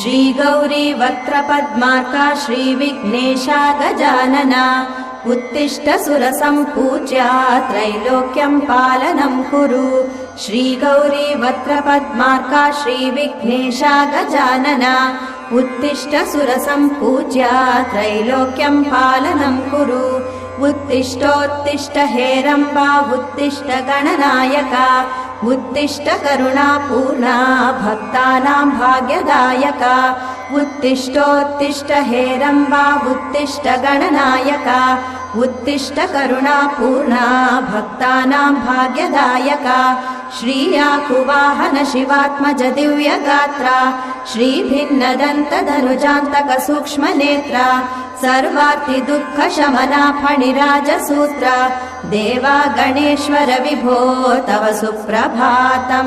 श्री गौरी वक्त्रपद्मार्का श्रीविघ्नेशा गजानना उत्तिष्ठ सुरसम्पूज्या त्रैलोक्यं पालनं कुरु। श्री गौरी वक्त्रपद्मार्का श्रीविघ्नेशा गजानना उत्तिष्ठ सुरसम्पूज्या त्रैलोक्यं पालनं कुरु। उत्तिष्ठोत्तिष्ठ हेरम्बा उत्तिष्ठ गणनायका उत्तिष्ठ करुणापूर्णा भक्तानां भाग्यदायका। उत्तिष्ठोत्तिष्ठ हेरम्बा उत्तिष्ठ गणनायका उत्तिष्ठ करुणापूर्णा भक्तानां भाग्यदायका। श्रीयाकुवाहन शिवात्मज दिव्यगात्रा श्रीभिन्नदन्तधनुजान्तक सूक्ष्मनेत्रा सर्वार्ति दुःखशमना फणिराजसूत्रा देवा गणेश्वर विभो तव सुप्रभातम्।